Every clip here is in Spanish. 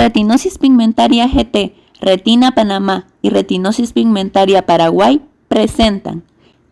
Retinosis Pigmentaria GT, Retina Panamá y Retinosis Pigmentaria Paraguay presentan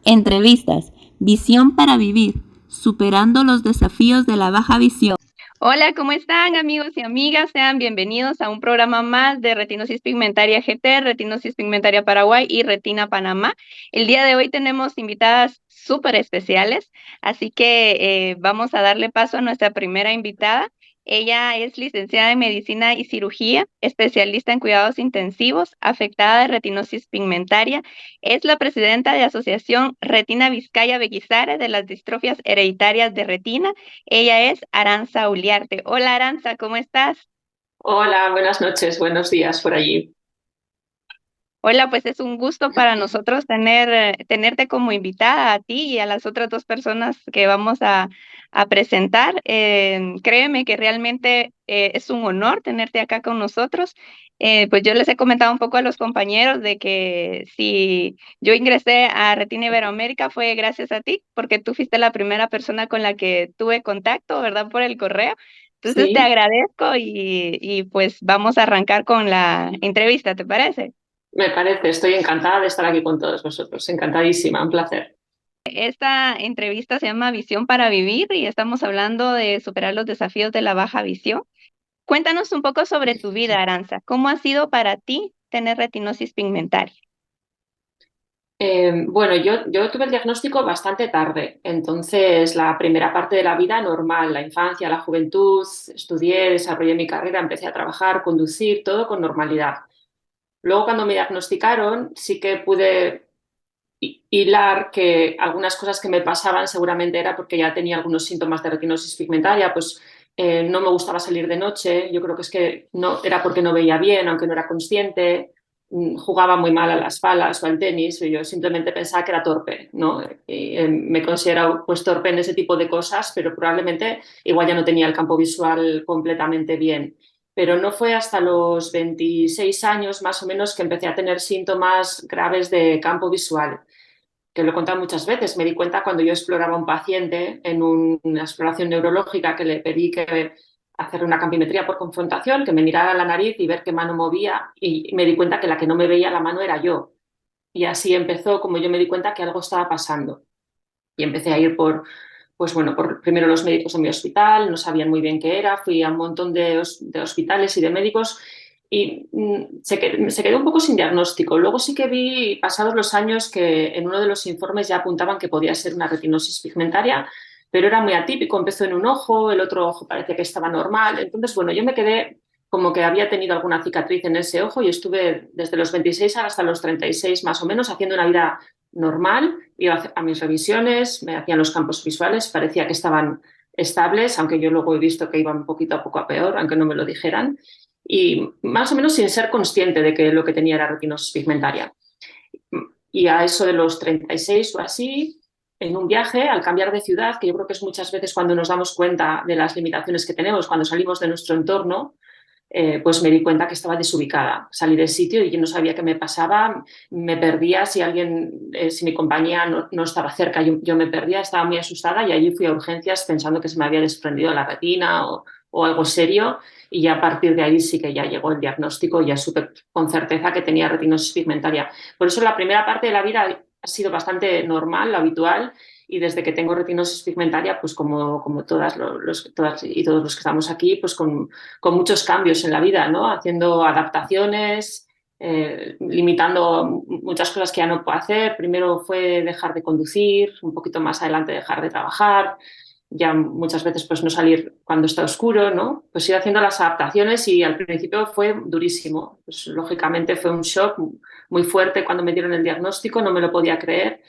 entrevistas, Visión para Vivir, superando los desafíos de la baja visión. Hola, ¿cómo están amigos y amigas? Sean bienvenidos a un programa más de Retinosis Pigmentaria GT, Retinosis Pigmentaria Paraguay y Retina Panamá. El día de hoy tenemos invitadas súper especiales, así que vamos a darle paso a nuestra primera invitada. Ella es licenciada en Medicina y Cirugía, especialista en cuidados intensivos, afectada de retinosis pigmentaria. Es la presidenta de Asociación Retina Vizcaya Beguizare de las distrofias hereditarias de retina. Ella es Aranza Uliarte. Hola Aranza, ¿cómo estás? Hola, buenas noches, buenos días por allí. Hola, pues es un gusto para nosotros tenerte como invitada a ti y a las otras dos personas que vamos a presentar. Créeme que realmente es un honor tenerte acá con nosotros. Pues yo les he comentado un poco a los compañeros de que si yo ingresé a Retina Iberoamérica fue gracias a ti, porque tú fuiste la primera persona con la que tuve contacto, ¿verdad? Por el correo. Entonces te Sí, agradezco y pues vamos a arrancar con la entrevista, ¿te parece? me parece, estoy encantada de estar aquí con todos vosotros, encantadísima, un placer. Esta entrevista se llama Visión para Vivir y estamos hablando de superar los desafíos de la baja visión. Cuéntanos un poco sobre tu vida, Aranza. ¿Cómo ha sido para ti tener retinosis pigmentaria? Bueno, yo tuve el diagnóstico bastante tarde, entonces la primera parte de la vida normal, la infancia, la juventud, estudié, desarrollé mi carrera, empecé a trabajar, conducir, todo con normalidad. Luego cuando me diagnosticaron sí que pude hilar que algunas cosas que me pasaban seguramente era porque ya tenía algunos síntomas de retinosis pigmentaria, pues no me gustaba salir de noche, yo creo que es que no era porque no veía bien, aunque no era consciente, jugaba muy mal a las palas o al tenis, y yo simplemente pensaba que era torpe, ¿no? Y, me considero pues torpe en ese tipo de cosas, pero probablemente igual ya no tenía el campo visual completamente bien. Pero no fue hasta los 26 años más o menos que empecé a tener síntomas graves de campo visual, que lo he contado muchas veces. Me di cuenta cuando yo exploraba a un paciente en una exploración neurológica que le pedí que hacer una campimetría por confrontación, que me mirara la nariz y ver qué mano movía, y me di cuenta que la que no me veía la mano era yo. Y así empezó, como yo me di cuenta que algo estaba pasando. Y empecé a ir pues bueno, por primero los médicos de mi hospital, no sabían muy bien qué era, fui a un montón de hospitales y de médicos y se quedó un poco sin diagnóstico. Luego sí que vi, pasados los años, que en uno de los informes ya apuntaban que podía ser una retinosis pigmentaria, pero era muy atípico, empezó en un ojo, el otro ojo parecía que estaba normal. Entonces, bueno, yo me quedé como que había tenido alguna cicatriz en ese ojo y estuve desde los 26 hasta los 36 más o menos haciendo una vida normal, iba a mis revisiones, me hacían los campos visuales, parecía que estaban estables, aunque yo luego he visto que iban poquito a poco a peor, aunque no me lo dijeran, y más o menos sin ser consciente de que lo que tenía era retinosis pigmentaria. Y a eso de los 36 o así, en un viaje, al cambiar de ciudad, que yo creo que es muchas veces cuando nos damos cuenta de las limitaciones que tenemos, cuando salimos de nuestro entorno, pues me di cuenta que estaba desubicada. Salí del sitio y yo no sabía qué me pasaba, me perdía si alguien, si mi compañía no estaba cerca, yo me perdía, estaba muy asustada y allí fui a urgencias pensando que se me había desprendido la retina o algo serio, y ya a partir de ahí sí que ya llegó el diagnóstico y ya supe con certeza que tenía retinosis pigmentaria. Por eso la primera parte de la vida ha sido bastante normal, lo habitual, y desde que tengo retinosis pigmentaria, pues como todas y todos los que estamos aquí, pues con muchos cambios en la vida, ¿no? Haciendo adaptaciones, limitando muchas cosas que ya no puedo hacer. Primero fue dejar de conducir, un poquito más adelante dejar de trabajar, ya muchas veces pues no salir cuando está oscuro, ¿no? Pues ir haciendo las adaptaciones y al principio fue durísimo. Pues lógicamente fue un shock muy fuerte cuando me dieron el diagnóstico, no me lo podía creer.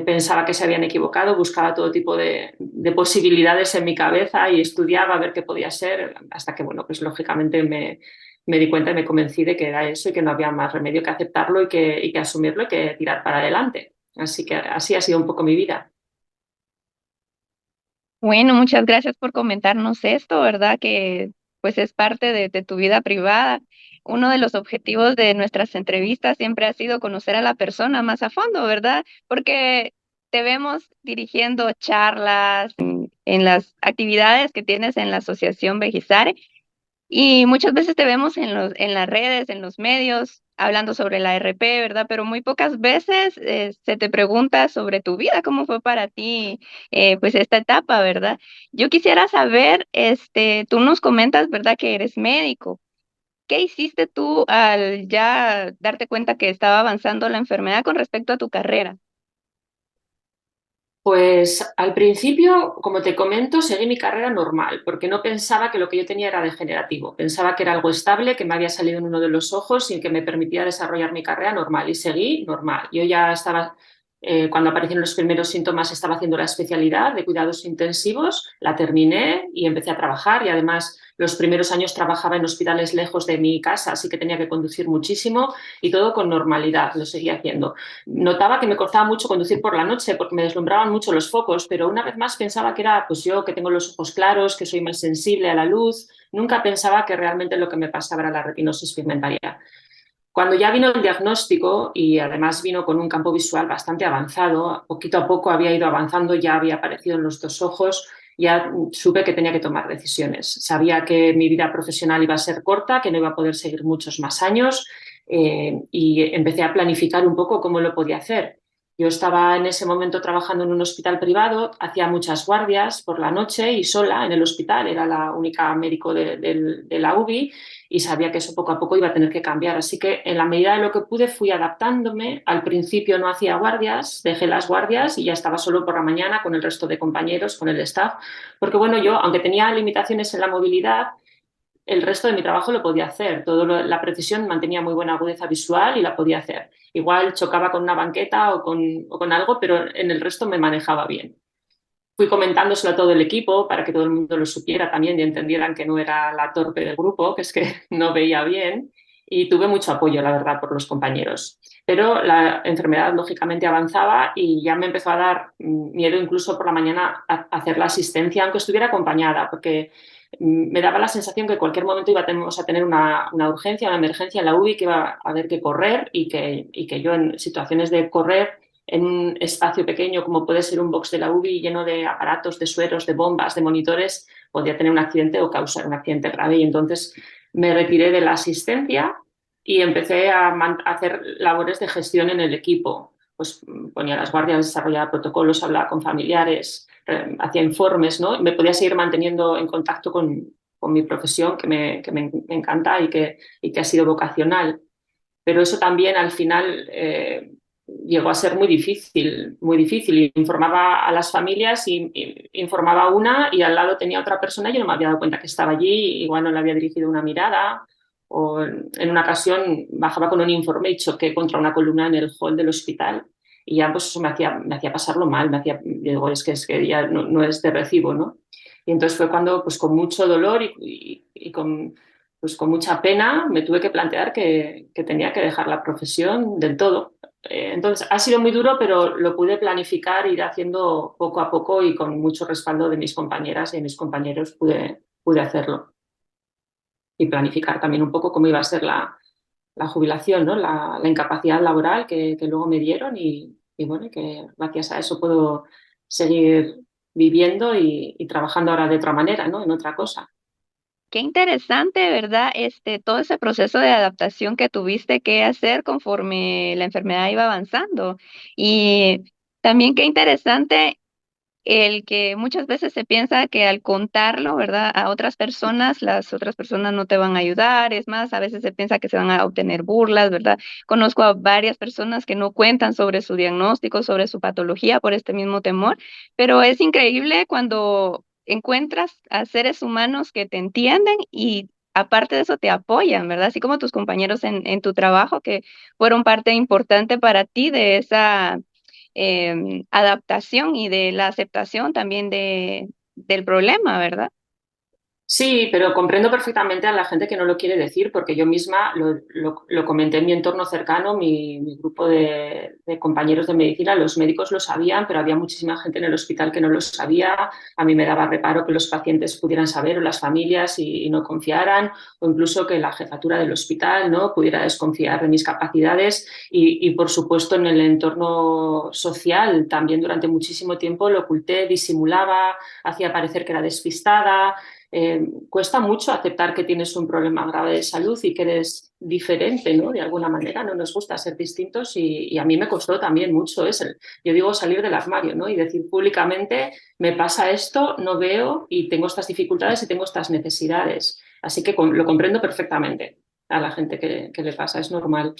Pensaba que se habían equivocado, buscaba todo tipo de posibilidades en mi cabeza y estudiaba a ver qué podía ser, hasta que, bueno, pues lógicamente me di cuenta y me convencí de que era eso y que no había más remedio que aceptarlo y que asumirlo y que tirar para adelante. Así que así ha sido un poco mi vida. Bueno, muchas gracias por comentarnos esto, ¿verdad? Que pues es parte de tu vida privada. Uno de los objetivos de nuestras entrevistas siempre ha sido conocer a la persona más a fondo, ¿verdad? Porque te vemos dirigiendo charlas en las actividades que tienes en la Asociación Vejizare Y muchas veces te vemos en las redes, en los medios, hablando sobre la RP, ¿verdad? Pero muy pocas veces se te pregunta sobre tu vida, cómo fue para ti, pues esta etapa, ¿verdad? Yo quisiera saber, tú nos comentas, ¿verdad? Que eres médico. ¿Qué hiciste tú al ya darte cuenta que estaba avanzando la enfermedad con respecto a tu carrera? Pues al principio, como te comento, seguí mi carrera normal, porque no pensaba que lo que yo tenía era degenerativo. Pensaba que era algo estable, que me había salido en uno de los ojos y que me permitía desarrollar mi carrera normal. Y seguí normal. Yo ya estaba, cuando aparecieron los primeros síntomas, estaba haciendo la especialidad de cuidados intensivos, la terminé y empecé a trabajar. Y además, los primeros años trabajaba en hospitales lejos de mi casa, así que tenía que conducir muchísimo y todo con normalidad, lo seguía haciendo. Notaba que me costaba mucho conducir por la noche porque me deslumbraban mucho los focos, pero una vez más pensaba que era pues yo que tengo los ojos claros, que soy más sensible a la luz. Nunca pensaba que realmente lo que me pasaba era la retinosis pigmentaria. Cuando ya vino el diagnóstico y además vino con un campo visual bastante avanzado, poquito a poco había ido avanzando, ya había aparecido en los dos ojos, ya supe que tenía que tomar decisiones. Sabía que mi vida profesional iba a ser corta, que no iba a poder seguir muchos más años y empecé a planificar un poco cómo lo podía hacer. Yo estaba en ese momento trabajando en un hospital privado, hacía muchas guardias por la noche y sola en el hospital, era la única médico de la UBI y sabía que eso poco a poco iba a tener que cambiar. Así que en la medida de lo que pude fui adaptándome. Al principio no hacía guardias, dejé las guardias y ya estaba solo por la mañana con el resto de compañeros, con el staff, porque bueno, yo, aunque tenía limitaciones en la movilidad, el resto de mi trabajo lo podía hacer. La precisión mantenía muy buena agudeza visual y la podía hacer. Igual chocaba con una banqueta o con algo, pero en el resto me manejaba bien. Fui comentándoselo a todo el equipo para que todo el mundo lo supiera también y entendieran que no era la torpe del grupo, que es que no veía bien. Y tuve mucho apoyo, la verdad, por los compañeros. Pero la enfermedad lógicamente avanzaba y ya me empezó a dar miedo incluso por la mañana a hacer la asistencia, aunque estuviera acompañada, porque me daba la sensación que en cualquier momento íbamos a tener una urgencia, una emergencia en la UBI, que iba a haber que correr y que yo en situaciones de correr en un espacio pequeño como puede ser un box de la UBI lleno de aparatos, de sueros, de bombas, de monitores, podría tener un accidente o causar un accidente grave. Y entonces me retiré de la asistencia y empecé a hacer labores de gestión en el equipo. Pues ponía las guardias, desarrollaba protocolos, hablaba con familiares, hacía informes, ¿no? Me podía seguir manteniendo en contacto con mi profesión, me encanta y que ha sido vocacional. Pero eso también al final llegó a ser muy difícil, muy difícil. Informaba a las familias y informaba a una y al lado tenía otra persona y yo no me había dado cuenta que estaba allí, igual no le había dirigido una mirada. O en una ocasión bajaba con un informe y choqué contra una columna en el hall del hospital y ya pues eso me hacía pasarlo mal, digo, es que ya no es de recibo, ¿no? Y entonces fue cuando pues con mucho dolor y con pues con mucha pena me tuve que plantear que tenía que dejar la profesión del todo. Entonces ha sido muy duro, pero lo pude planificar, ir haciendo poco a poco y con mucho respaldo de mis compañeras y de mis compañeros pude hacerlo. Y planificar también un poco cómo iba a ser la jubilación, ¿no? La incapacidad laboral que luego me dieron y bueno, que gracias a eso puedo seguir viviendo y trabajando ahora de otra manera, ¿no? En otra cosa. Qué interesante, ¿verdad? Todo ese proceso de adaptación que tuviste que hacer conforme la enfermedad iba avanzando. Y también qué interesante el que muchas veces se piensa que al contarlo, ¿verdad? A otras personas, las otras personas no te van a ayudar. Es más, a veces se piensa que se van a obtener burlas, ¿verdad? Conozco a varias personas que no cuentan sobre su diagnóstico, sobre su patología por este mismo temor, pero es increíble cuando encuentras a seres humanos que te entienden y aparte de eso te apoyan, ¿verdad? Así como tus compañeros en tu trabajo que fueron parte importante para ti de esa adaptación y de la aceptación también del problema, ¿verdad? Sí, pero comprendo perfectamente a la gente que no lo quiere decir, porque yo misma lo comenté en mi entorno cercano, mi grupo de compañeros de medicina, los médicos lo sabían, pero había muchísima gente en el hospital que no lo sabía. A mí me daba reparo que los pacientes pudieran saber o las familias y no confiaran, o incluso que la jefatura del hospital no pudiera desconfiar de mis capacidades. Por supuesto, en el entorno social también durante muchísimo tiempo lo oculté, disimulaba, hacía parecer que era despistada. cuesta mucho aceptar que tienes un problema grave de salud y que eres diferente, ¿no? De alguna manera, no nos gusta ser distintos y a mí me costó también mucho yo digo salir del armario, ¿no? Y decir públicamente, me pasa esto, no veo y tengo estas dificultades y tengo estas necesidades. Así que lo comprendo perfectamente a la gente que le pasa, es normal.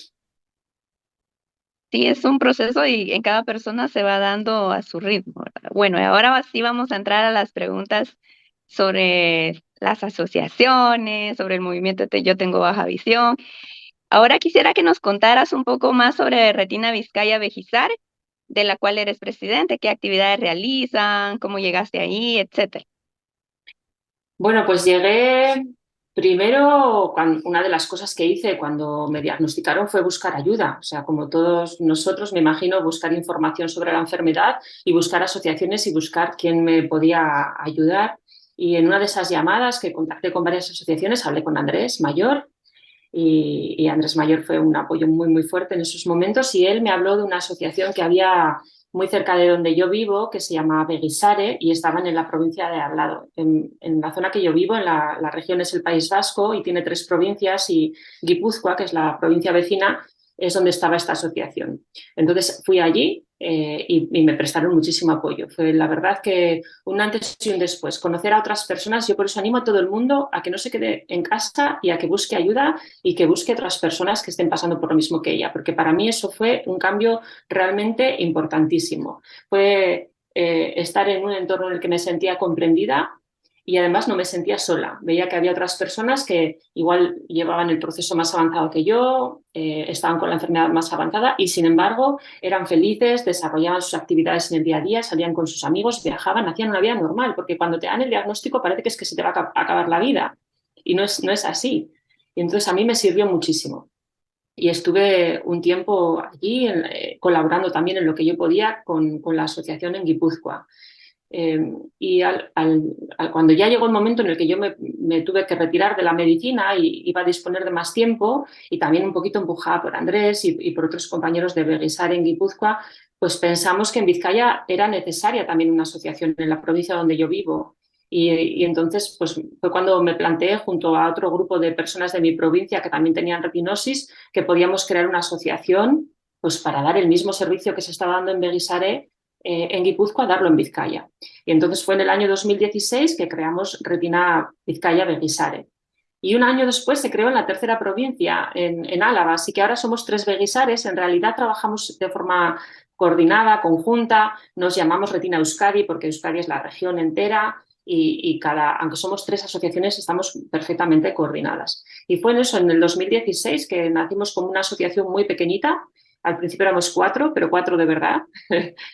Sí, es un proceso y en cada persona se va dando a su ritmo, ¿verdad? Bueno, y ahora sí vamos a entrar a las preguntas sobre las asociaciones, sobre el movimiento de Yo Tengo Baja Visión. Ahora quisiera que nos contaras un poco más sobre Retina Vizcaya Vejizar, de la cual eres presidente, qué actividades realizan, cómo llegaste ahí, etcétera. Bueno, pues llegué primero, una de las cosas que hice cuando me diagnosticaron fue buscar ayuda. O sea, como todos nosotros, me imagino, buscar información sobre la enfermedad y buscar asociaciones y buscar quién me podía ayudar. Y en una de esas llamadas que contacté con varias asociaciones, hablé con Andrés Mayor y Andrés Mayor fue un apoyo muy, muy fuerte en esos momentos y él me habló de una asociación que había muy cerca de donde yo vivo, que se llama Beguisare y estaban en la provincia de al lado. En la zona que yo vivo, en la región es el País Vasco y tiene 3 provincias y Guipúzcoa, que es la provincia vecina, es donde estaba esta asociación. Entonces fui allí y me prestaron muchísimo apoyo. Fue la verdad que un antes y un después. Conocer a otras personas, yo por eso animo a todo el mundo a que no se quede en casa y a que busque ayuda y que busque otras personas que estén pasando por lo mismo que ella, porque para mí eso fue un cambio realmente importantísimo. Fue estar en un entorno en el que me sentía comprendida y además no me sentía sola. Veía que había otras personas que igual llevaban el proceso más avanzado que yo, estaban con la enfermedad más avanzada y sin embargo eran felices, desarrollaban sus actividades en el día a día, salían con sus amigos, viajaban, hacían una vida normal, porque cuando te dan el diagnóstico parece que es que se te va a acabar la vida y no es así. Y entonces a mí me sirvió muchísimo. Y estuve un tiempo allí colaborando también en lo que yo podía con la asociación en Guipúzcoa. Y cuando ya llegó el momento en el que yo me tuve que retirar de la medicina y iba a disponer de más tiempo, y también un poquito empujada por Andrés y por otros compañeros de Beguisar en Guipúzcoa, pues pensamos que en Vizcaya era necesaria también una asociación en la provincia donde yo vivo. Y entonces pues, fue cuando me planteé junto a otro grupo de personas de mi provincia que también tenían retinosis que podíamos crear una asociación pues, para dar el mismo servicio que se estaba dando en Beguisare en Guipúzcoa, darlo en Vizcaya. Y entonces fue en el año 2016 que creamos Retina Vizcaya Beguisare. Y un año después se creó en la tercera provincia, en Álava. Así que ahora somos 3 Beguisares. En realidad trabajamos de forma coordinada, conjunta. Nos llamamos Retina Euskadi porque Euskadi es la región entera y aunque somos 3 asociaciones, estamos perfectamente coordinadas. Y fue en eso, en el 2016, que nacimos como una asociación muy pequeñita. Al principio éramos 4, pero 4 de verdad,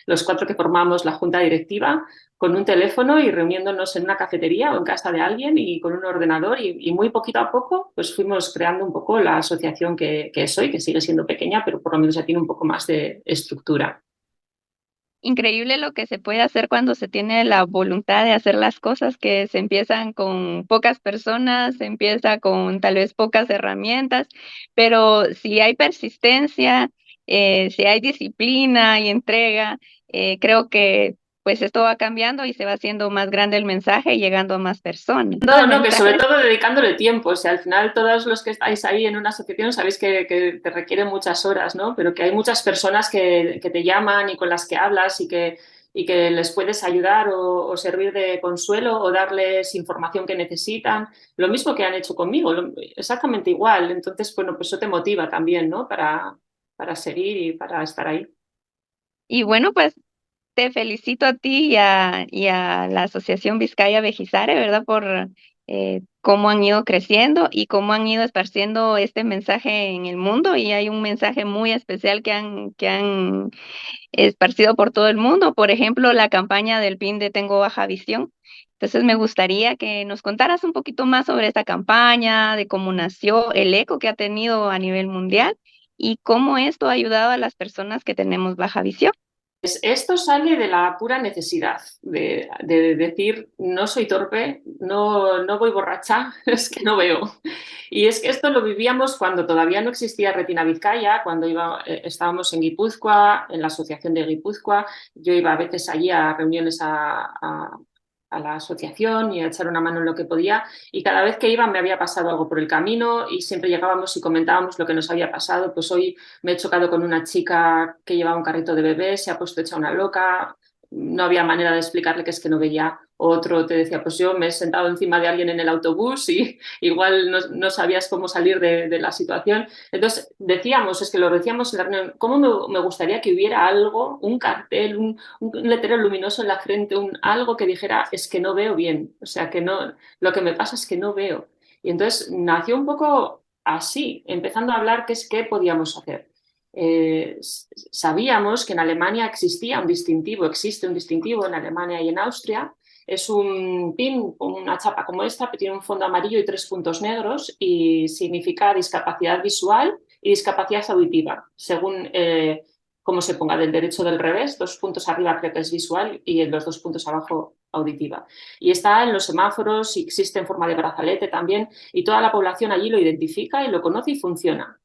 los 4 que formamos la junta directiva, con un teléfono y reuniéndonos en una cafetería o en casa de alguien y con un ordenador y muy poquito a poco pues fuimos creando un poco la asociación que es hoy, que sigue siendo pequeña, pero por lo menos ya tiene un poco más de estructura. Increíble lo que se puede hacer cuando se tiene la voluntad de hacer las cosas, que se empiezan con pocas personas, se empieza con tal vez pocas herramientas, pero si hay persistencia, si hay disciplina y entrega, creo que pues esto va cambiando y se va haciendo más grande el mensaje y llegando a más personas. No, no, que sobre todo dedicándole tiempo. O sea, al final todos los que estáis ahí en una asociación sabéis que te requieren muchas horas, ¿no? Pero que hay muchas personas que te llaman y con las que hablas y que les puedes ayudar o servir de consuelo o darles información que necesitan. Lo mismo que han hecho conmigo, exactamente igual. Entonces, bueno, pues eso te motiva también, ¿no? Para seguir y para estar ahí. Y bueno, pues te felicito a ti y a la Asociación Vizcaya Vejizare, ¿verdad? Por cómo han ido creciendo y cómo han ido esparciendo este mensaje en el mundo. Y hay un mensaje muy especial que han esparcido por todo el mundo. Por ejemplo, la campaña del PIN de Tengo Baja Visión. Entonces, me gustaría que nos contaras un poquito más sobre esta campaña, de cómo nació, el eco que ha tenido a nivel mundial y cómo esto ha ayudado a las personas que tenemos baja visión. Esto sale de la pura necesidad de decir, no soy torpe, no voy borracha, es que no veo. Y es que esto lo vivíamos cuando todavía no existía Retina Vizcaya, cuando estábamos en Guipúzcoa, en la asociación de Guipúzcoa. Yo iba a veces allí a reuniones a a la asociación y a echar una mano en lo que podía, y cada vez que iba me había pasado algo por el camino y siempre llegábamos y comentábamos lo que nos había pasado. Pues hoy me he chocado con una chica que llevaba un carrito de bebé, se ha puesto hecha una loca, no había manera de explicarle que es que no veía. Otro te decía, pues yo me he sentado encima de alguien en el autobús y igual no sabías cómo salir de la situación. Entonces decíamos, es que lo decíamos en la reunión, ¿cómo me gustaría que hubiera algo, un cartel, un letrero luminoso en la frente, algo que dijera, es que no veo bien, o sea, que no, lo que me pasa es que no veo. Y entonces nació un poco así, empezando a hablar qué podíamos hacer. Sabíamos que en Alemania existe un distintivo en Alemania y en Austria. Es un pin, una chapa como esta, que tiene un fondo amarillo y 3 puntos negros y significa discapacidad visual y discapacidad auditiva, según cómo se ponga, del derecho o del revés. 2 puntos arriba creo que es visual y en los 2 puntos abajo auditiva. Y está en los semáforos y existe en forma de brazalete también, y toda la población allí lo identifica y lo conoce y funciona.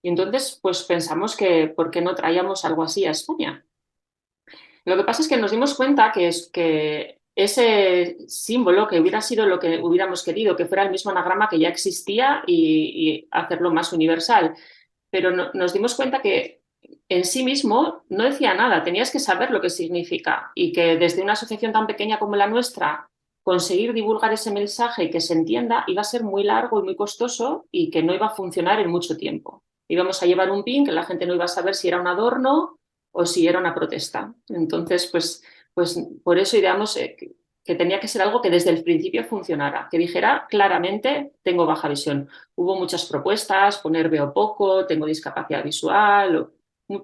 Y entonces, pues pensamos que ¿por qué no traíamos algo así a España? Lo que pasa es que nos dimos cuenta que ese símbolo, que hubiera sido lo que hubiéramos querido, que fuera el mismo anagrama que ya existía y hacerlo más universal, pero nos dimos cuenta que en sí mismo no decía nada, tenías que saber lo que significa, y que desde una asociación tan pequeña como la nuestra, conseguir divulgar ese mensaje y que se entienda iba a ser muy largo y muy costoso y que no iba a funcionar en mucho tiempo. Íbamos a llevar un pin que la gente no iba a saber si era un adorno o si era una protesta. Entonces, pues por eso ideamos que tenía que ser algo que desde el principio funcionara, que dijera claramente, tengo baja visión. Hubo muchas propuestas, poner veo poco, tengo discapacidad visual,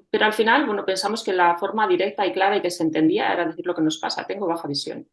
pero al final, bueno, pensamos que la forma directa y clara y que se entendía era decir lo que nos pasa, tengo baja visión.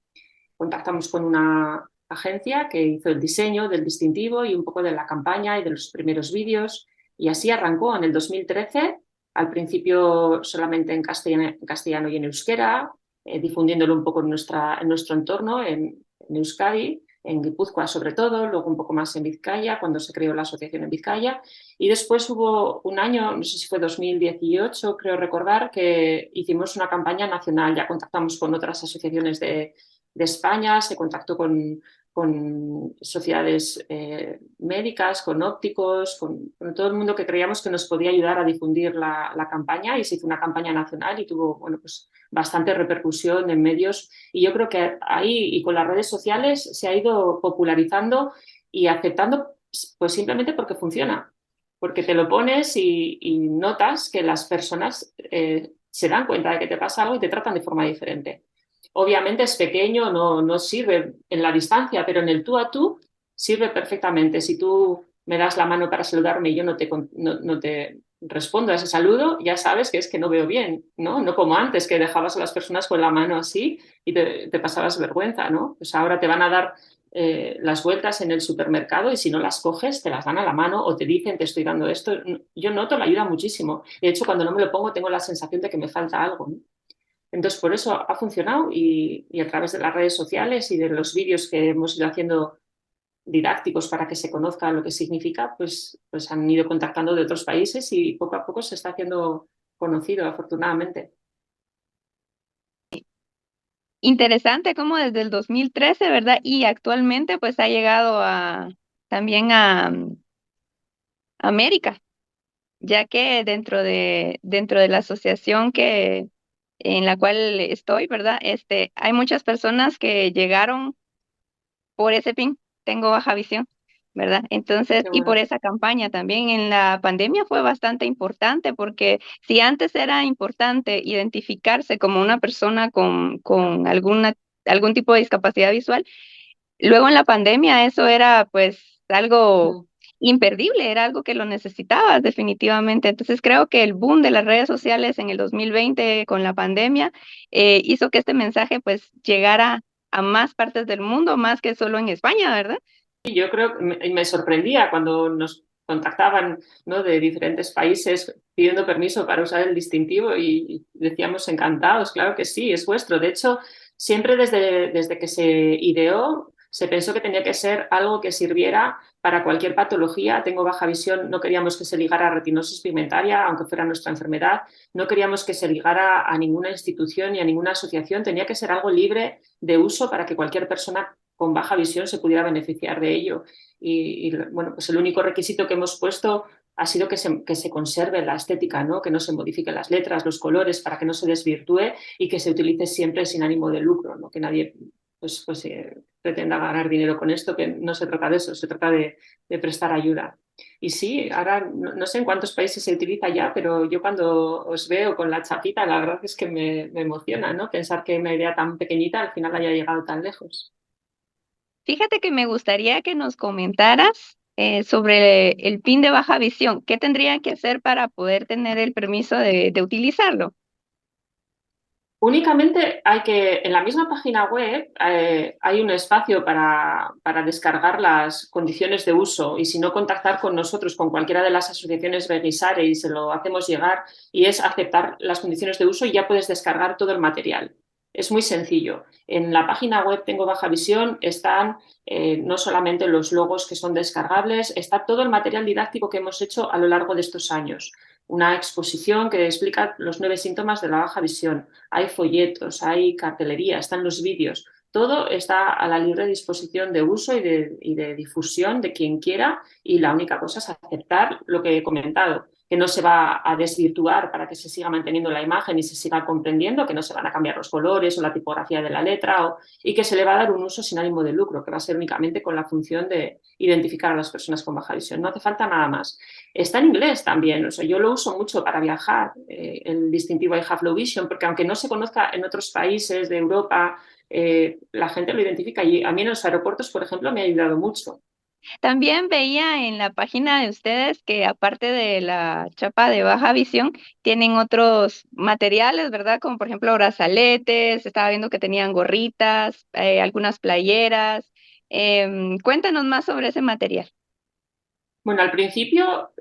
Contactamos con una agencia que hizo el diseño del distintivo y un poco de la campaña y de los primeros vídeos, y así arrancó en el 2013, al principio solamente en castellano y en euskera, difundiéndolo un poco en nuestro entorno, en Euskadi, en Guipúzcoa sobre todo, luego un poco más en Vizcaya, cuando se creó la asociación en Vizcaya, y después hubo un año, no sé si fue 2018, creo recordar, que hicimos una campaña nacional. Ya contactamos con otras asociaciones de España, se contactó con sociedades médicas, con ópticos, con todo el mundo que creíamos que nos podía ayudar a difundir la campaña, y se hizo una campaña nacional y tuvo, bueno, pues bastante repercusión en medios, y yo creo que ahí y con las redes sociales se ha ido popularizando y aceptando, pues simplemente porque funciona, porque te lo pones y notas que las personas se dan cuenta de que te pasa algo y te tratan de forma diferente. Obviamente es pequeño, no sirve en la distancia, pero en el tú a tú sirve perfectamente. Si tú me das la mano para saludarme y yo no te respondo a ese saludo, ya sabes que es que no veo bien, ¿no? No como antes, que dejabas a las personas con la mano así y te pasabas vergüenza, ¿no? Pues ahora te van a dar las vueltas en el supermercado y si no las coges te las dan a la mano o te dicen te estoy dando esto. Yo noto la ayuda muchísimo. De hecho, cuando no me lo pongo tengo la sensación de que me falta algo, ¿no? Entonces, por eso ha funcionado, y a través de las redes sociales y de los vídeos que hemos ido haciendo didácticos para que se conozca lo que significa, pues han ido contactando de otros países y poco a poco se está haciendo conocido, afortunadamente. Interesante como desde el 2013, ¿verdad? Y actualmente pues ha llegado también a América, ya que dentro de la asociación en la cual estoy, ¿verdad? Hay muchas personas que llegaron por ese pin, tengo baja visión, ¿verdad? Entonces, Qué y por bueno. esa campaña también en la pandemia fue bastante importante, porque si antes era importante identificarse como una persona con algún tipo de discapacidad visual, luego en la pandemia eso era pues algo imperdible, era algo que lo necesitabas definitivamente. Entonces creo que el boom de las redes sociales en el 2020 con la pandemia hizo que este mensaje pues llegara a más partes del mundo, más que solo en España, ¿verdad? Y yo creo que me sorprendía cuando nos contactaban, ¿no?, de diferentes países pidiendo permiso para usar el distintivo, y decíamos encantados, claro que sí, es vuestro. De hecho, siempre desde que se ideó, Se pensó que tenía que ser algo que sirviera para cualquier patología. Tengo baja visión, no queríamos que se ligara a retinosis pigmentaria, aunque fuera nuestra enfermedad. No queríamos que se ligara a ninguna institución ni a ninguna asociación. Tenía que ser algo libre de uso para que cualquier persona con baja visión se pudiera beneficiar de ello. Bueno, pues el único requisito que hemos puesto ha sido que se conserve la estética, ¿no? Que no se modifiquen las letras, los colores, para que no se desvirtúe y que se utilice siempre sin ánimo de lucro, ¿no? Que nadie pretenda ganar dinero con esto, que no se trata de eso, se trata de prestar ayuda. Y sí, ahora no sé en cuántos países se utiliza ya, pero yo cuando os veo con la chapita, la verdad es que me emociona, ¿no? Pensar que una idea tan pequeñita al final haya llegado tan lejos. Fíjate que me gustaría que nos comentaras sobre el PIN de baja visión. ¿Qué tendría que hacer para poder tener el permiso de utilizarlo? Únicamente en la misma página web hay un espacio para descargar las condiciones de uso y si no contactar con nosotros, con cualquiera de las asociaciones Begisare y se lo hacemos llegar y es aceptar las condiciones de uso y ya puedes descargar todo el material. Es muy sencillo. En la página web Tengo Baja Visión están no solamente los logos que son descargables, está todo el material didáctico que hemos hecho a lo largo de estos años. Una exposición que explica los 9 síntomas de la baja visión. Hay folletos, hay cartelería, están los vídeos. Todo está a la libre disposición de uso y de difusión de quien quiera y la única cosa es aceptar lo que he comentado, que no se va a desvirtuar para que se siga manteniendo la imagen y se siga comprendiendo, que no se van a cambiar los colores o la tipografía de la letra y que se le va a dar un uso sin ánimo de lucro, que va a ser únicamente con la función de identificar a las personas con baja visión. No hace falta nada más. Está en inglés también, o sea, yo lo uso mucho para viajar, el distintivo I have low vision, porque aunque no se conozca en otros países de Europa, la gente lo identifica y a mí en los aeropuertos, por ejemplo, me ha ayudado mucho. También veía en la página de ustedes que aparte de la chapa de baja visión, tienen otros materiales, ¿verdad? Como por ejemplo brazaletes, estaba viendo que tenían gorritas, algunas playeras. Cuéntanos más sobre ese material. Bueno, al principio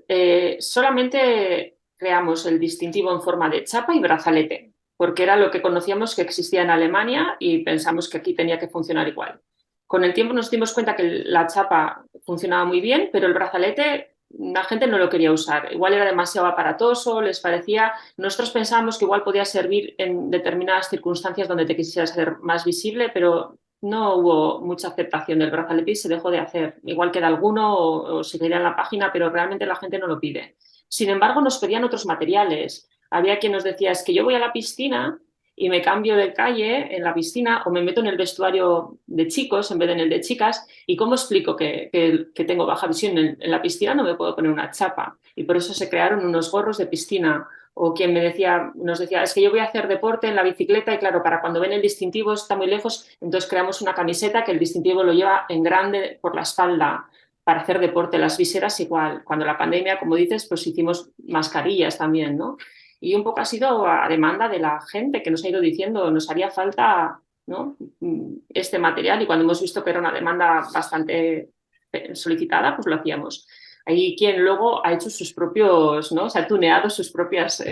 solamente creamos el distintivo en forma de chapa y brazalete, porque era lo que conocíamos que existía en Alemania y pensamos que aquí tenía que funcionar igual. Con el tiempo nos dimos cuenta que la chapa funcionaba muy bien, pero el brazalete la gente no lo quería usar. Igual era demasiado aparatoso, les parecía. Nosotros pensábamos que igual podía servir en determinadas circunstancias donde te quisieras hacer más visible, pero no hubo mucha aceptación del brazalete y se dejó de hacer. Igual queda alguno o seguirá en la página, pero realmente la gente no lo pide. Sin embargo, nos pedían otros materiales. Había quien nos decía, es que yo voy a la piscina y me cambio de calle en la piscina o me meto en el vestuario de chicos en vez de en el de chicas. ¿Y cómo explico que tengo baja visión en la piscina? No me puedo poner una chapa. Y por eso se crearon unos gorros de piscina. O quien nos decía, es que yo voy a hacer deporte en la bicicleta y claro, para cuando ven el distintivo está muy lejos, entonces creamos una camiseta que el distintivo lo lleva en grande por la espalda para hacer deporte. Las viseras igual. Cuando la pandemia, como dices, pues hicimos mascarillas también, ¿no? Y un poco ha sido a demanda de la gente que nos ha ido diciendo, nos haría falta, ¿no?, este material y cuando hemos visto que era una demanda bastante solicitada, pues lo hacíamos. Hay quien luego ha hecho sus propios, ¿no?, se ha tuneado sus propias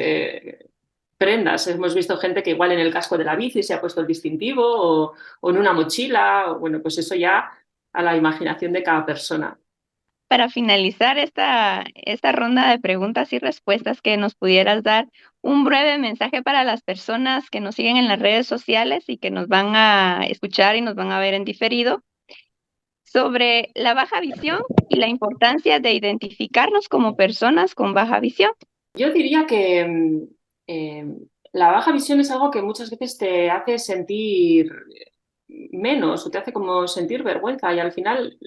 prendas. Hemos visto gente que igual en el casco de la bici se ha puesto el distintivo o en una mochila, o, bueno, pues eso ya a la imaginación de cada persona. Para finalizar esta ronda de preguntas y respuestas, que nos pudieras dar un breve mensaje para las personas que nos siguen en las redes sociales y que nos van a escuchar y nos van a ver en diferido sobre la baja visión y la importancia de identificarnos como personas con baja visión. Yo diría que la baja visión es algo que muchas veces te hace sentir menos o te hace como sentir vergüenza y al final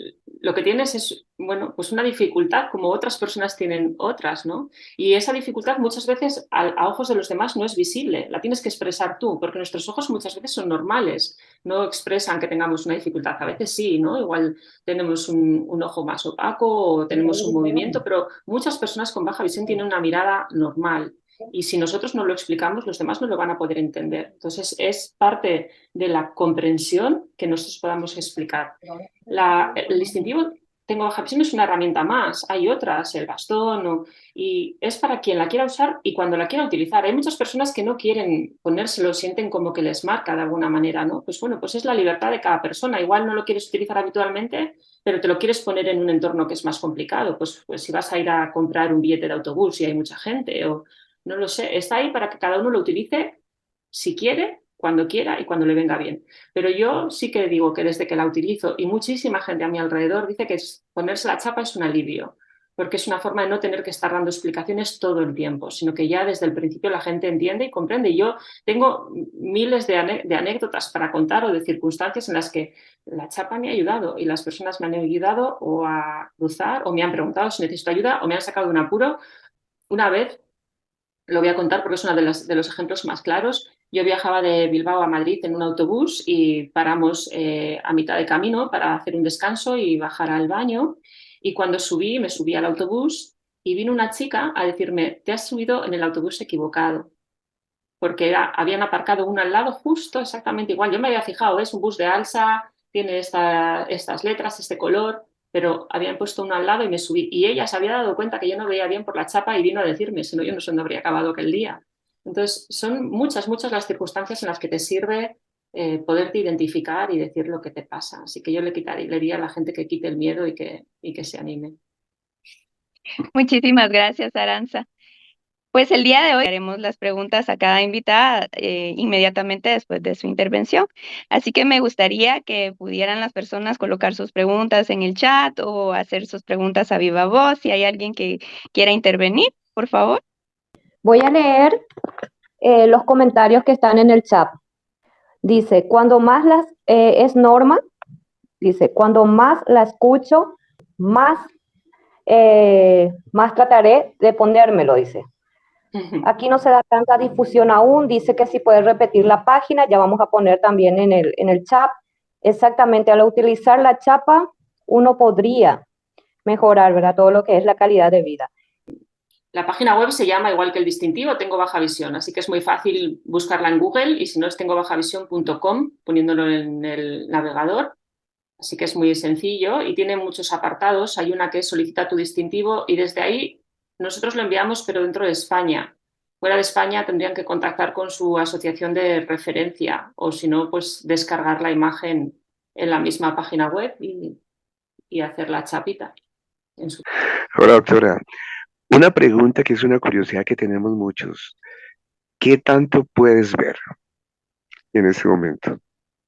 lo que tienes es, bueno, pues una dificultad como otras personas tienen otras, ¿no? Y esa dificultad muchas veces a ojos de los demás no es visible, la tienes que expresar tú, porque nuestros ojos muchas veces son normales, no expresan que tengamos una dificultad, a veces sí, ¿no? Igual tenemos un ojo más opaco o tenemos un movimiento, pero muchas personas con baja visión tienen una mirada normal. Y si nosotros no lo explicamos, los demás no lo van a poder entender. Entonces, es parte de la comprensión que nosotros podamos explicar. El distintivo tengo baja visión es una herramienta más, hay otras, el bastón, y es para quien la quiera usar y cuando la quiera utilizar. Hay muchas personas que no quieren ponérselo, sienten como que les marca de alguna manera, ¿no? Pues bueno, pues es la libertad de cada persona. Igual no lo quieres utilizar habitualmente, pero te lo quieres poner en un entorno que es más complicado. Pues si vas a ir a comprar un billete de autobús y hay mucha gente, o no lo sé, está ahí para que cada uno lo utilice si quiere, cuando quiera y cuando le venga bien. Pero yo sí que digo que desde que la utilizo y muchísima gente a mi alrededor dice que ponerse la chapa es un alivio, porque es una forma de no tener que estar dando explicaciones todo el tiempo, sino que ya desde el principio la gente entiende y comprende. Y yo tengo miles de anécdotas para contar o de circunstancias en las que la chapa me ha ayudado y las personas me han ayudado o a cruzar o me han preguntado si necesito ayuda o me han sacado de un apuro. Una vez lo voy a contar porque es uno de los ejemplos más claros. Yo viajaba de Bilbao a Madrid en un autobús y paramos a mitad de camino para hacer un descanso y bajar al baño. Y cuando me subí al autobús y vino una chica a decirme, te has subido en el autobús equivocado, porque habían aparcado uno al lado justo exactamente igual. Yo me había fijado, es un bus de Alsa, tiene estas letras, este color, pero habían puesto uno al lado y me subí. Y ella se había dado cuenta que yo no veía bien por la chapa y vino a decirme, si no, yo no sé dónde habría acabado aquel día. Entonces, son muchas, muchas las circunstancias en las que te sirve poderte identificar y decir lo que te pasa. Así que yo le diría a la gente que quite el miedo y que se anime. Muchísimas gracias, Aranza. Pues el día de hoy haremos las preguntas a cada invitada inmediatamente después de su intervención. Así que me gustaría que pudieran las personas colocar sus preguntas en el chat o hacer sus preguntas a viva voz. Si hay alguien que quiera intervenir, por favor. Voy a leer los comentarios que están en el chat. Dice, cuando más es Norma, dice, cuando más la escucho, más, más trataré de ponérmelo, dice. Aquí no se da tanta difusión aún, dice que si puedes repetir la página, ya vamos a poner también en el chat. Exactamente, al utilizar la chapa, uno podría mejorar, ¿verdad? Todo lo que es la calidad de vida. La página web se llama igual que el distintivo, Tengo Baja Visión, así que es muy fácil buscarla en Google y si no es tengobajavision.com poniéndolo en el navegador. Así que es muy sencillo y tiene muchos apartados. Hay una que es solicita tu distintivo y desde ahí nosotros lo enviamos, pero dentro de España. Fuera de España tendrían que contactar con su asociación de referencia o si no, pues descargar la imagen en la misma página web y hacer la chapita. Hola, doctora. Una pregunta que es una curiosidad que tenemos muchos. ¿Qué tanto puedes ver en este momento?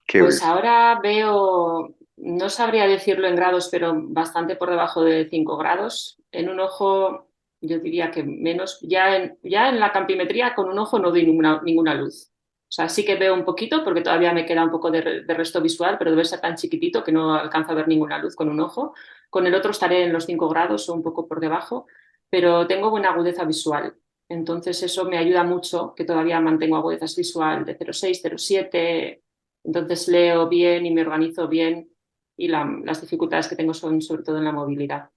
¿Qué Pues ves? ahora veo, no sabría decirlo en grados, pero bastante por debajo de 5 grados. En un ojo, yo diría que menos. Ya en la campimetría con un ojo no doy ninguna luz. O sea, sí que veo un poquito porque todavía me queda un poco de resto visual, pero debe ser tan chiquitito que no alcanzo a ver ninguna luz con un ojo. Con el otro estaré en los 5 grados o un poco por debajo, pero tengo buena agudeza visual. Entonces eso me ayuda mucho, que todavía mantengo agudezas visual de 0,6, 0,7. Entonces leo bien y me organizo bien y las dificultades que tengo son sobre todo en la movilidad.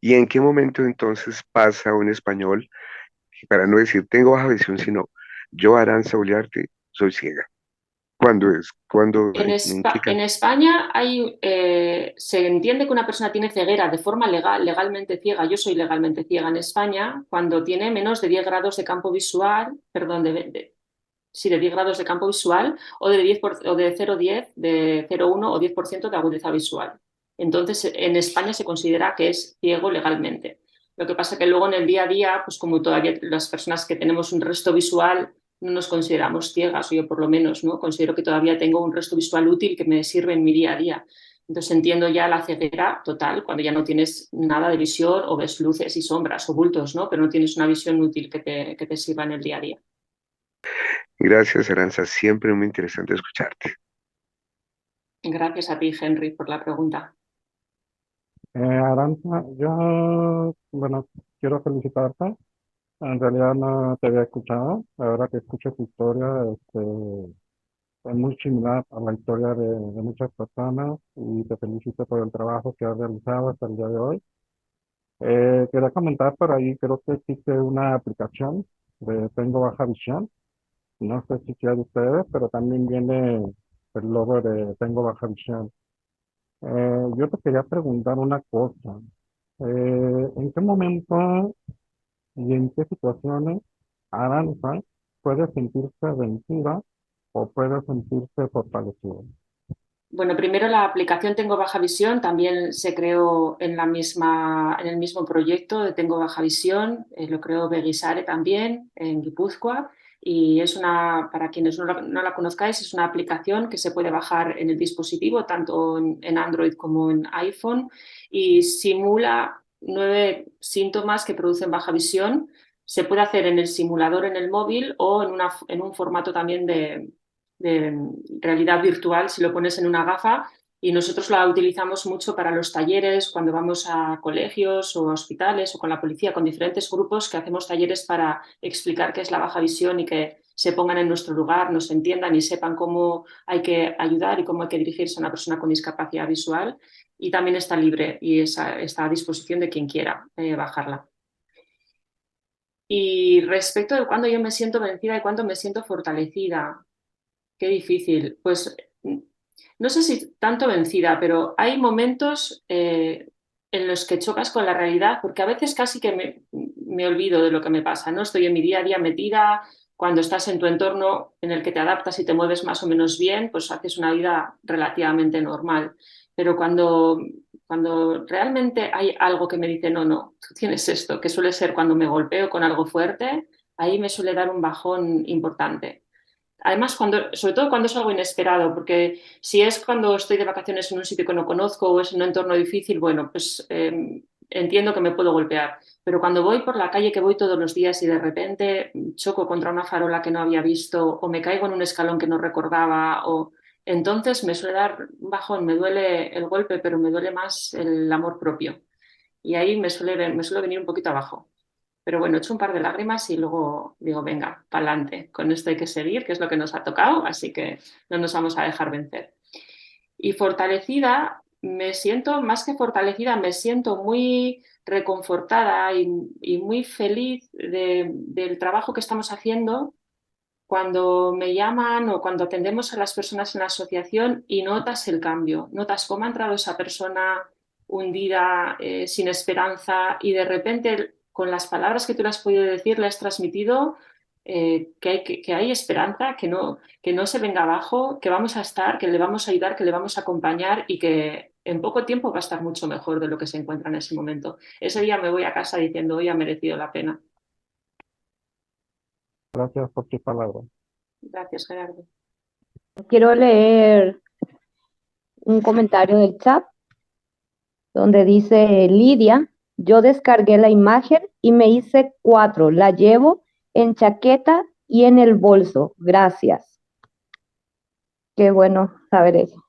¿Y en qué momento entonces pasa un español, para no decir tengo baja visión, sino yo, Aranza Uliarte, soy ciega? ¿Cuándo es? ¿Cuándo? ¿En qué En España se entiende que una persona tiene ceguera de forma legal, legalmente ciega. Yo soy legalmente ciega en España cuando tiene menos de 10 grados de campo visual, perdón, sí, de 10 grados de campo visual o de 10 o de 0,10, de 0,1 o 10% de agudeza visual. Entonces, en España se considera que es ciego legalmente. Lo que pasa es que luego en el día a día, pues como todavía las personas que tenemos un resto visual no nos consideramos ciegas, o yo por lo menos, ¿no? Considero que todavía tengo un resto visual útil que me sirve en mi día a día. Entonces entiendo ya la ceguera total, cuando ya no tienes nada de visión o ves luces y sombras o bultos, ¿no? Pero no tienes una visión útil que te sirva en el día a día. Gracias, Aranza. Siempre muy interesante escucharte. Gracias a ti, Henry, por la pregunta. Aranza, yo, bueno, quiero felicitarte. En realidad no te había escuchado. Ahora que escucho tu historia, es muy similar a la historia de muchas personas y te felicito por el trabajo que has realizado hasta el día de hoy. Quería comentar por ahí, creo que existe una aplicación de Tengo Baja Visión. No sé si sea de ustedes, pero también viene el logo de Tengo Baja Visión. Yo te quería preguntar una cosa. ¿En qué momento y en qué situaciones Aranza puede sentirse vencida o puede sentirse fortalecida? Bueno, primero la aplicación Tengo Baja Visión también se creó en en el mismo proyecto de Tengo Baja Visión, lo creó Begisare también en Guipúzcoa y es para quienes no la conozcáis, es una aplicación que se puede bajar en el dispositivo, tanto en Android como en iPhone, y simula 9 síntomas que producen baja visión. Se puede hacer en el simulador en el móvil o en un formato también de realidad virtual si lo pones en una gafa, y nosotros la utilizamos mucho para los talleres cuando vamos a colegios o a hospitales o con la policía, con diferentes grupos que hacemos talleres para explicar qué es la baja visión y que se pongan en nuestro lugar, nos entiendan y sepan cómo hay que ayudar y cómo hay que dirigirse a una persona con discapacidad visual. Y también está libre y está a disposición de quien quiera bajarla. Y respecto de cuándo yo me siento vencida y cuándo me siento fortalecida, qué difícil. Pues no sé si tanto vencida, pero hay momentos en los que chocas con la realidad, porque a veces casi que me olvido de lo que me pasa, ¿no? Estoy en mi día a día metida. Cuando estás en tu entorno en el que te adaptas y te mueves más o menos bien, pues haces una vida relativamente normal. Pero cuando realmente hay algo que me dice, no, no, tú tienes esto, que suele ser cuando me golpeo con algo fuerte, ahí me suele dar un bajón importante. Además, sobre todo cuando es algo inesperado, porque si es cuando estoy de vacaciones en un sitio que no conozco o es en un entorno difícil, bueno, pues entiendo que me puedo golpear. Pero cuando voy por la calle, que voy todos los días y de repente choco contra una farola que no había visto o me caigo en un escalón que no recordaba, entonces me suele dar un bajón, me duele el golpe, pero me duele más el amor propio. Y ahí me suele venir un poquito abajo. Pero bueno, echo un par de lágrimas y luego digo, venga, para adelante, con esto hay que seguir, que es lo que nos ha tocado, así que no nos vamos a dejar vencer. Y fortalecida, más que fortalecida, me siento muy reconfortada y muy feliz del trabajo que estamos haciendo cuando me llaman o cuando atendemos a las personas en la asociación y notas el cambio, notas cómo ha entrado esa persona hundida, sin esperanza, y de repente con las palabras que tú le has podido decir le has transmitido que hay esperanza, que no se venga abajo, que vamos a estar, que le vamos a ayudar, que le vamos a acompañar y que en poco tiempo va a estar mucho mejor de lo que se encuentra en ese momento. Ese día me voy a casa diciendo, hoy ha merecido la pena. Gracias por tus palabras. Gracias, Gerardo. Quiero leer un comentario del chat donde dice Lidia, yo descargué la imagen y me hice 4, la llevo en chaqueta y en el bolso. Gracias. Qué bueno saber eso.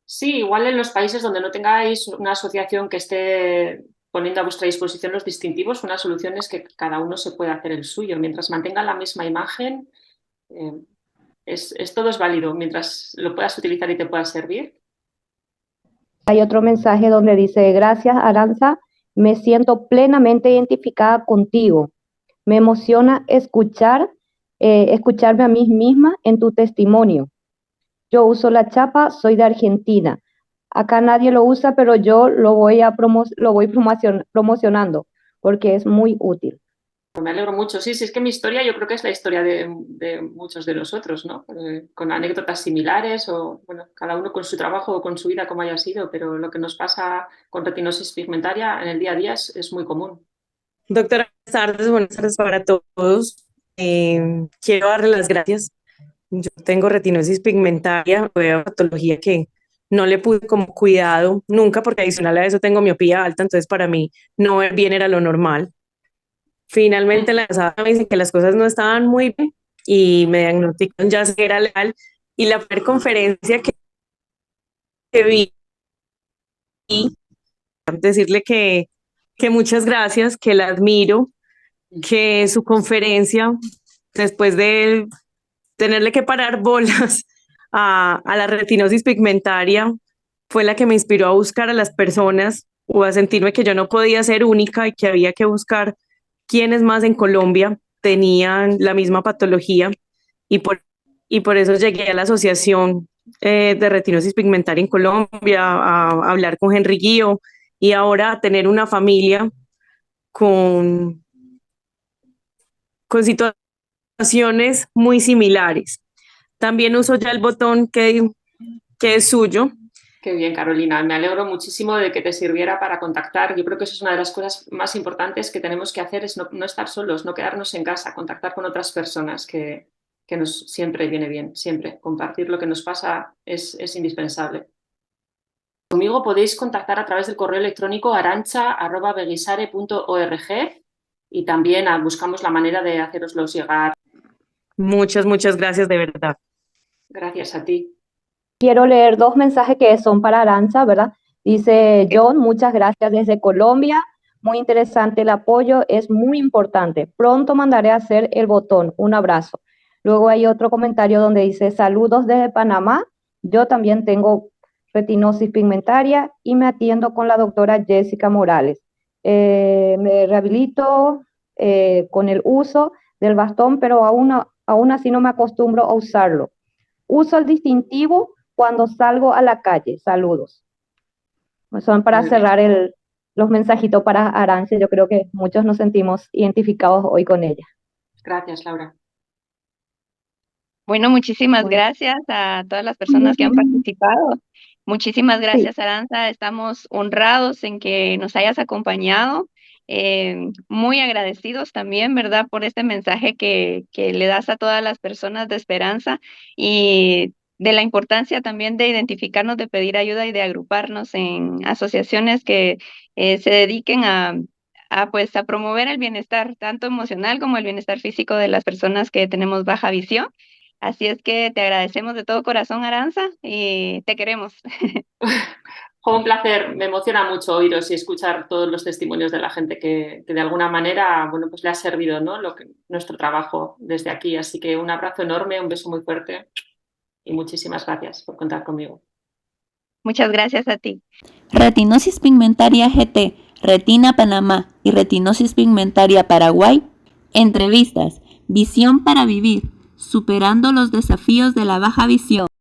Sí, igual en los países donde no tengáis una asociación que esté poniendo a vuestra disposición los distintivos, una solución es que cada uno se pueda hacer el suyo. Mientras mantenga la misma imagen, eh, todo es válido. Mientras lo puedas utilizar y te pueda servir. Hay otro mensaje donde dice, gracias Aranza, me siento plenamente identificada contigo. Me emociona escucharme a mí misma en tu testimonio. Yo uso la chapa, soy de Argentina. Acá nadie lo usa, pero yo lo voy promocionando porque es muy útil. Me alegro mucho. Sí, sí, es que mi historia yo creo que es la historia de muchos de nosotros, ¿no? Con anécdotas similares o, bueno, cada uno con su trabajo o con su vida como haya sido, pero lo que nos pasa con retinosis pigmentaria en el día a día es muy común. Doctora, buenas tardes para todos. Quiero darle las gracias. Yo tengo retinosis pigmentaria, una patología que no le pude como cuidado nunca, porque adicional a eso tengo miopía alta, entonces para mí no ver bien era lo normal. Finalmente la pasada me dicen que las cosas no estaban muy bien y me diagnosticaron ya ceguera legal, y la primera conferencia que vi, decirle que muchas gracias, que la admiro, que su conferencia, después de tenerle que parar bolas a la retinosis pigmentaria, fue la que me inspiró a buscar a las personas o a sentirme que yo no podía ser única y que había que buscar quienes más en Colombia tenían la misma patología, y por eso llegué a la asociación de retinosis pigmentaria en Colombia, a hablar con Henry Guío y ahora a tener una familia con situaciones muy similares. También uso ya el botón que es suyo. Qué bien, Carolina. Me alegro muchísimo de que te sirviera para contactar. Yo creo que eso es una de las cosas más importantes que tenemos que hacer, es no estar solos, no quedarnos en casa, contactar con otras personas, que nos siempre viene bien, siempre. Compartir lo que nos pasa es indispensable. Conmigo podéis contactar a través del correo electrónico arancha@beguisare.org y también buscamos la manera de haceroslos llegar. Muchas gracias de verdad. Gracias a ti. Quiero leer 2 mensajes que son para Arantxa, ¿verdad? Dice John, muchas gracias desde Colombia. Muy interesante el apoyo, es muy importante. Pronto mandaré a hacer el botón. Un abrazo. Luego hay otro comentario donde dice, saludos desde Panamá. Yo también tengo retinosis pigmentaria y me atiendo con la doctora Jessica Morales. Me rehabilito con el uso del bastón, pero aún así no me acostumbro a usarlo. Uso el distintivo cuando salgo a la calle. Saludos. Son para cerrar los mensajitos para Arantxa. Yo creo que muchos nos sentimos identificados hoy con ella. Gracias, Laura. Bueno, muchísimas gracias a todas las personas que han participado. Muchísimas gracias, Arantxa. Estamos honrados en que nos hayas acompañado. Muy agradecidos también, ¿verdad?, por este mensaje que le das a todas las personas de esperanza y de la importancia también de identificarnos, de pedir ayuda y de agruparnos en asociaciones que se dediquen pues, a promover el bienestar, tanto emocional como el bienestar físico de las personas que tenemos baja visión. Así es que te agradecemos de todo corazón, Arantxa, y te queremos. Fue un placer, me emociona mucho oíros y escuchar todos los testimonios de la gente que de alguna manera, bueno, pues le ha servido, ¿no?, nuestro trabajo desde aquí. Así que un abrazo enorme, un beso muy fuerte y muchísimas gracias por contar conmigo. Muchas gracias a ti. Retinosis pigmentaria GT, Retina Panamá y retinosis pigmentaria Paraguay. Entrevistas, visión para vivir, superando los desafíos de la baja visión.